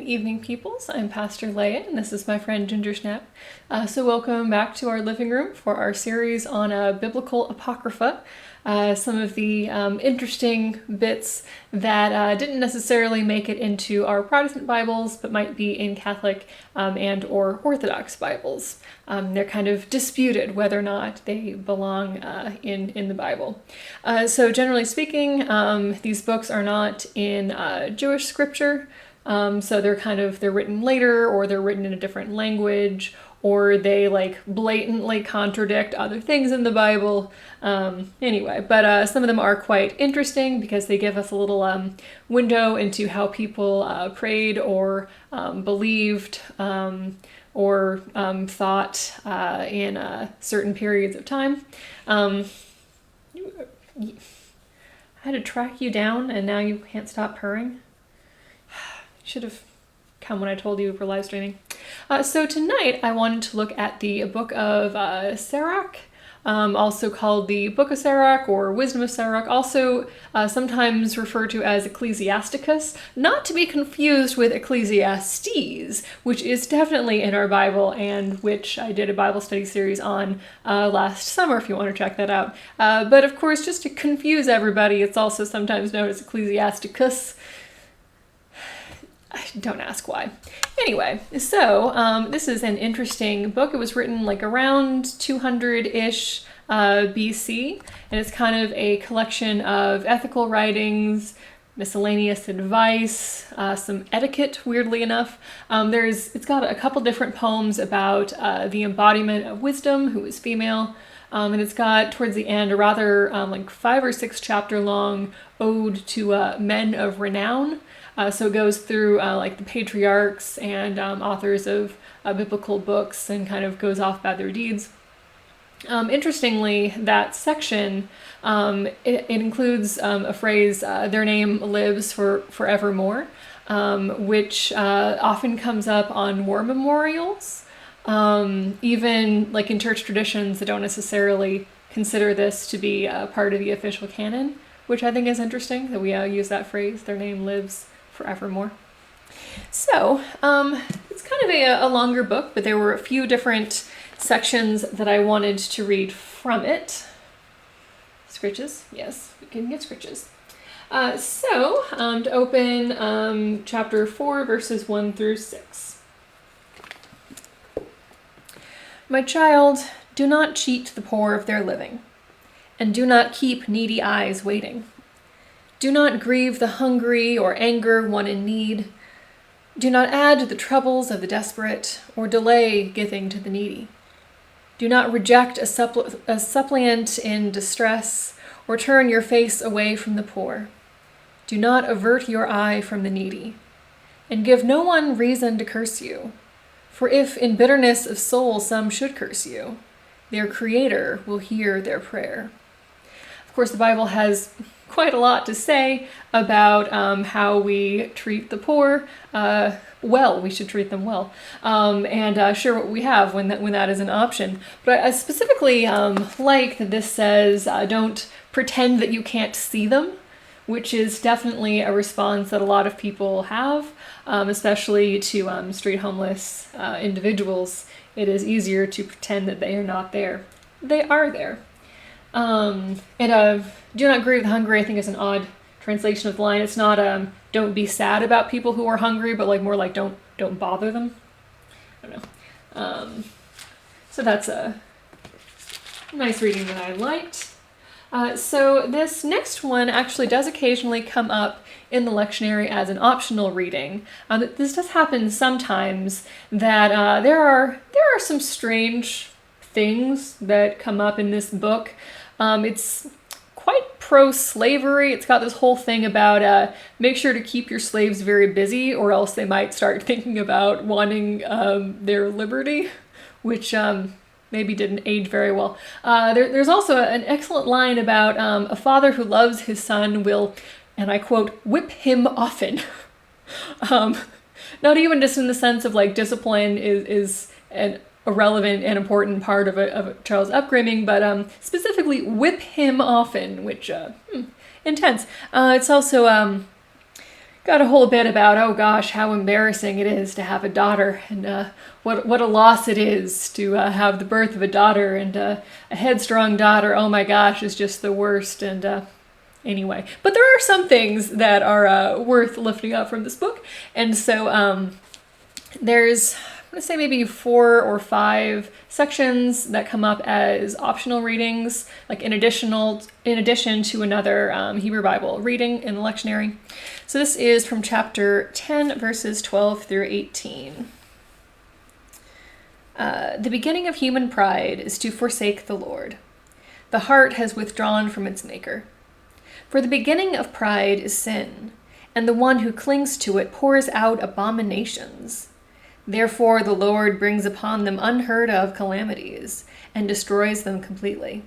evening, peoples. I'm Pastor Leia, and this is my friend Gingersnap. So welcome back to our living room for our series on biblical apocrypha. Some of the interesting bits that didn't necessarily make it into our Protestant Bibles, but might be in Catholic and or Orthodox Bibles. They're kind of disputed whether or not they belong in the Bible. So generally speaking, these books are not in Jewish scripture. So they're written later, or they're written in a different language, or they like blatantly contradict other things in the Bible. But some of them are quite interesting because they give us a little window into how people prayed or believed or thought in certain periods of time. I had to track you down and now you can't stop purring. Should have come when I told you for live streaming. So tonight I wanted to look at the Book of Sirach, also called the Book of Sirach or Wisdom of Sirach, also sometimes referred to as Ecclesiasticus, not to be confused with Ecclesiastes, which is definitely in our Bible and which I did a Bible study series on last summer if you want to check that out. But of course, just to confuse everybody, it's also sometimes known as Ecclesiasticus. Don't ask why. Anyway, so this is an interesting book. It was written like around 200-ish BC, and it's kind of a collection of ethical writings, miscellaneous advice, some etiquette, weirdly enough. It's got a couple different poems about the embodiment of wisdom, who is female, and it's got, towards the end, a rather like 5 or 6 chapter long ode to men of renown. So it goes through like the patriarchs and authors of biblical books and kind of goes off about their deeds. Interestingly, that section, it includes a phrase, their name lives forevermore, which often comes up on war memorials. Even like in church traditions that don't necessarily consider this to be part of the official canon, which I think is interesting that we use that phrase, their name lives forevermore. So, it's kind of a longer book, but there were a few different sections that I wanted to read from it. Scritches? Yes, we can get scritches. To open chapter 4, verses 1 through 6. My child, do not cheat the poor of their living, and do not keep needy eyes waiting. Do not grieve the hungry or anger one in need. Do not add to the troubles of the desperate or delay giving to the needy. Do not reject a suppliant in distress or turn your face away from the poor. Do not avert your eye from the needy. And give no one reason to curse you. For if in bitterness of soul some should curse you, their Creator will hear their prayer. Of course, the Bible has quite a lot to say about how we treat the poor. We should treat them well, and share what we have when that is an option. But I specifically like that this says don't pretend that you can't see them, which is definitely a response that a lot of people have, especially to street homeless individuals. It is easier to pretend that they are not there. They are there. Do not grieve the hungry, I think, is an odd translation of the line. It's not don't be sad about people who are hungry, but like more like don't bother them. I don't know. So that's a nice reading that I liked. So this next one actually does occasionally come up in the lectionary as an optional reading. This does happen sometimes that there are some strange things that come up in this book. It's quite pro-slavery. It's got this whole thing about make sure to keep your slaves very busy or else they might start thinking about wanting their liberty, which maybe didn't age very well. There's also an excellent line about a father who loves his son will, and I quote, whip him often. Not even just in the sense of like discipline is a relevant and important part of a child's upbringing, but specifically whip him often, which intense. It's also got a whole bit about, oh gosh, how embarrassing it is to have a daughter, and what a loss it is to have the birth of a daughter, and a headstrong daughter, oh my gosh, is just the worst. And anyway, but there are some things that are worth lifting up from this book. And so there's, I'm going to say maybe 4 or 5 sections that come up as optional readings, like in addition to another Hebrew Bible reading in the lectionary. So this is from chapter 10, verses 12 through 18. The beginning of human pride is to forsake the Lord. The heart has withdrawn from its maker. For the beginning of pride is sin, and the one who clings to it pours out abominations. Therefore the Lord brings upon them unheard of calamities, and destroys them completely.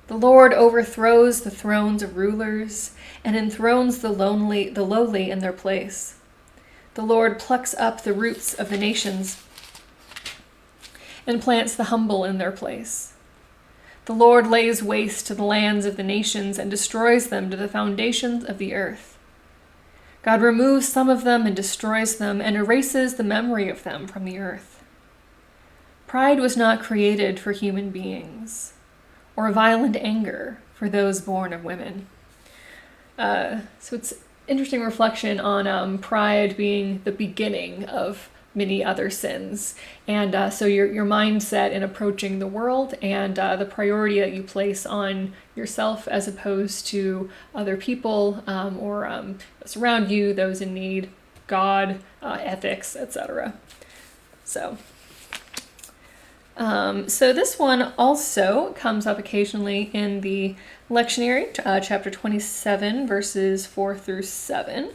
The Lord overthrows the thrones of rulers, and enthrones the lowly in their place. The Lord plucks up the roots of the nations, and plants the humble in their place. The Lord lays waste to the lands of the nations, and destroys them to the foundations of the earth. God removes some of them and destroys them, and erases the memory of them from the earth. Pride was not created for human beings, or violent anger for those born of women. So it's interesting reflection on pride being the beginning of many other sins. And so your mindset in approaching the world, and the priority that you place on yourself as opposed to other people, or those around you, those in need, God, ethics, etc. So this one also comes up occasionally in the lectionary, chapter 27, verses 4 through 7.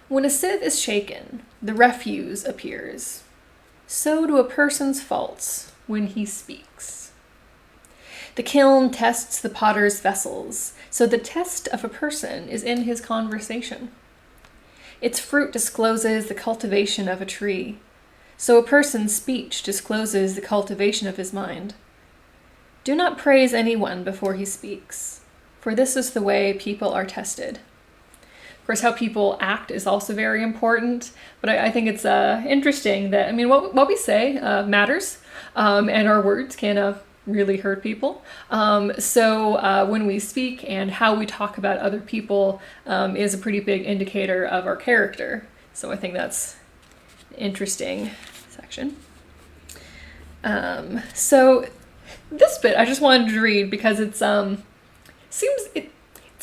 When a sieve is shaken, the refuse appears. So do a person's faults when he speaks. The kiln tests the potter's vessels, so the test of a person is in his conversation. Its fruit discloses the cultivation of a tree, so a person's speech discloses the cultivation of his mind. Do not praise anyone before he speaks, for this is the way people are tested. Of course, how people act is also very important, but I think it's interesting that, I mean, what we say matters, and our words can really hurt people. So when we speak and how we talk about other people is a pretty big indicator of our character. So I think that's an interesting section. So this bit I just wanted to read because it's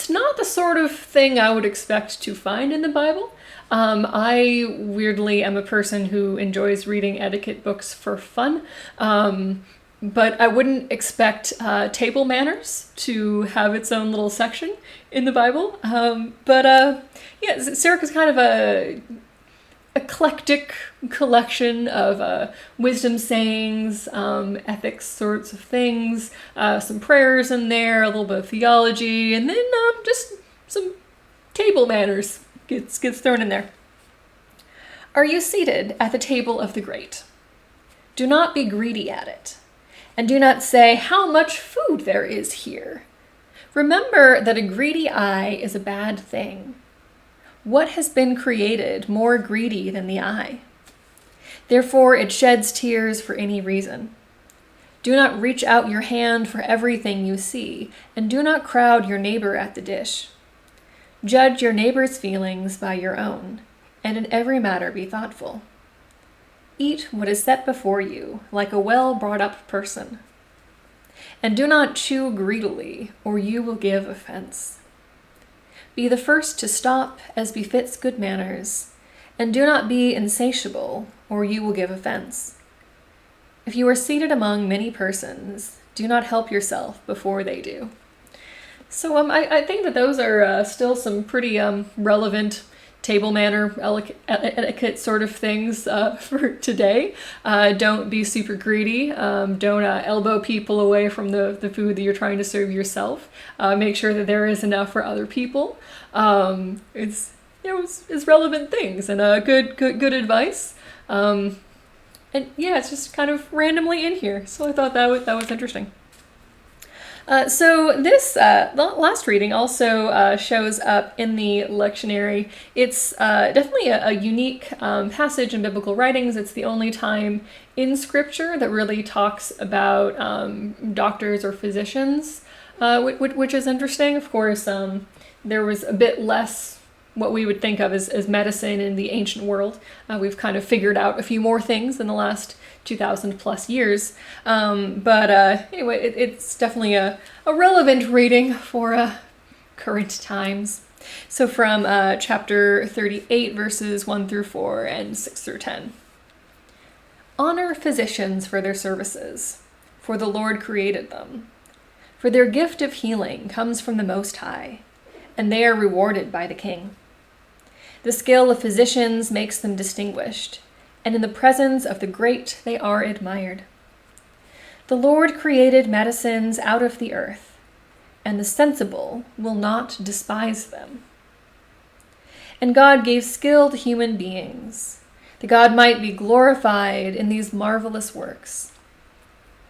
it's not the sort of thing I would expect to find in the Bible. I weirdly am a person who enjoys reading etiquette books for fun, but I wouldn't expect table manners to have its own little section in the Bible. Yeah, Sirach is kind of a eclectic collection of wisdom sayings, ethics sorts of things, some prayers in there, a little bit of theology, and then just some table manners gets thrown in there. Are you seated at the table of the great? Do not be greedy at it, and do not say how much food there is here. Remember that a greedy eye is a bad thing. What has been created more greedy than the eye? Therefore it sheds tears for any reason. Do not reach out your hand for everything you see, and do not crowd your neighbor at the dish. Judge your neighbor's feelings by your own, and in every matter be thoughtful. Eat what is set before you, like a well-brought-up person. And do not chew greedily, or you will give offense. Be the first to stop as befits good manners, and do not be insatiable, or you will give offense. If you are seated among many persons, do not help yourself before they do. So I think that those are still some pretty relevant table manner, etiquette sort of things for today. Don't be super greedy. Don't elbow people away from the food that you're trying to serve yourself. Make sure that there is enough for other people. It's relevant things and good advice. And yeah, it's just kind of randomly in here. So I thought that was interesting. So this last reading also shows up in the lectionary. It's definitely a unique passage in biblical writings. It's the only time in Scripture that really talks about doctors or physicians, which is interesting. Of course, there was a bit less what we would think of as medicine in the ancient world. We've kind of figured out a few more things in the last 2,000 plus years. But anyway, it's definitely a relevant reading for current times. So from chapter 38, verses 1 through 4 and 6 through 10. Honor physicians for their services, for the Lord created them. For their gift of healing comes from the Most High, and they are rewarded by the King. The skill of physicians makes them distinguished, and in the presence of the great they are admired. The Lord created medicines out of the earth, and the sensible will not despise them. And God gave skill to human beings, that God might be glorified in these marvelous works.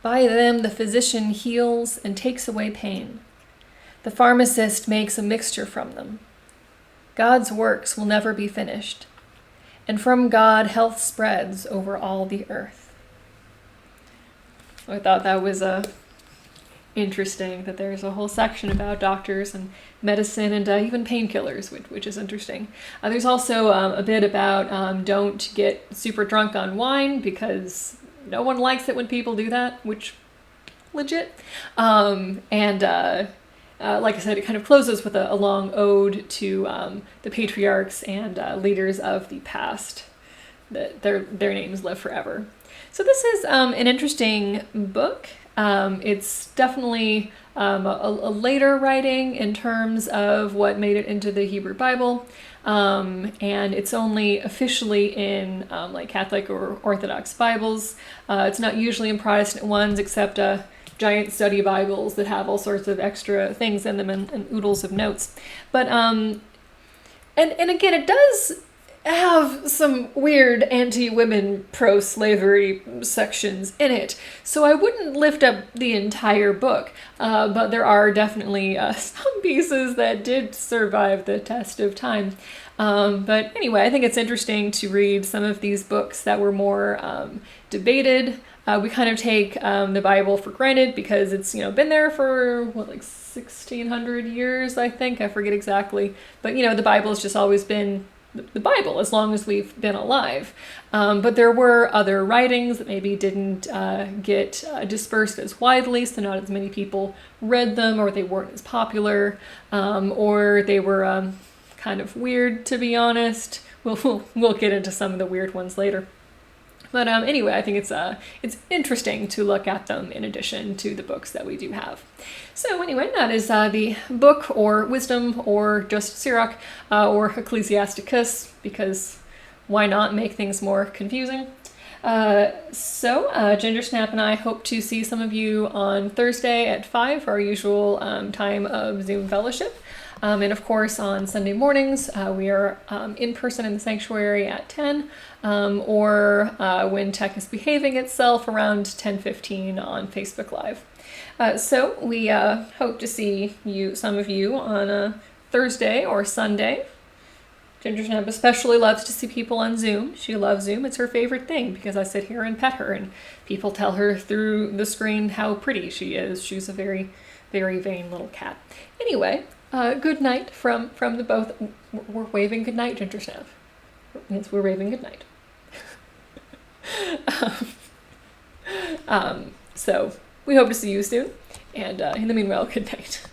By them the physician heals and takes away pain. The pharmacist makes a mixture from them. God's works will never be finished, and from God health spreads over all the earth. I thought that was interesting, that there's a whole section about doctors and medicine and even painkillers, which is interesting. There's also a bit about don't get super drunk on wine, because no one likes it when people do that, which legit. Like I said, it kind of closes with a long ode to the patriarchs and leaders of the past, that their names live forever. So this is an interesting book. It's definitely a later writing in terms of what made it into the Hebrew Bible, and it's only officially in like Catholic or Orthodox Bibles. It's not usually in Protestant ones, except giant study Bibles that have all sorts of extra things in them and oodles of notes. But and again, it does have some weird anti-women pro-slavery sections in it, so I wouldn't lift up the entire book, but there are definitely some pieces that did survive the test of time. But anyway, I think it's interesting to read some of these books that were more debated. We kind of take the Bible for granted because it's, been there for, 1,600 years, I think. I forget exactly. But, the Bible has just always been the Bible as long as we've been alive. But there were other writings that maybe didn't get dispersed as widely, so not as many people read them, or they weren't as popular, or they were kind of weird, to be honest. We'll get into some of the weird ones later. But anyway, I think it's interesting to look at them in addition to the books that we do have. So anyway, that is the book, or Wisdom, or just Sirach, or Ecclesiasticus, because why not make things more confusing? So Gingersnap and I hope to see some of you on Thursday at 5 for our usual time of Zoom fellowship. And of course, on Sunday mornings, we are in person in the sanctuary at 10, or when tech is behaving itself, around 10:15 on Facebook Live. So we hope to see some of you on a Thursday or Sunday. Gingersnap especially loves to see people on Zoom. She loves Zoom. It's her favorite thing because I sit here and pet her, and people tell her through the screen how pretty she is. She's a very, very vain little cat. Anyway. Good night from the both. We're waving good night, Gingersnap. Yes, we're waving good night. So we hope to see you soon, and in the meanwhile, good night.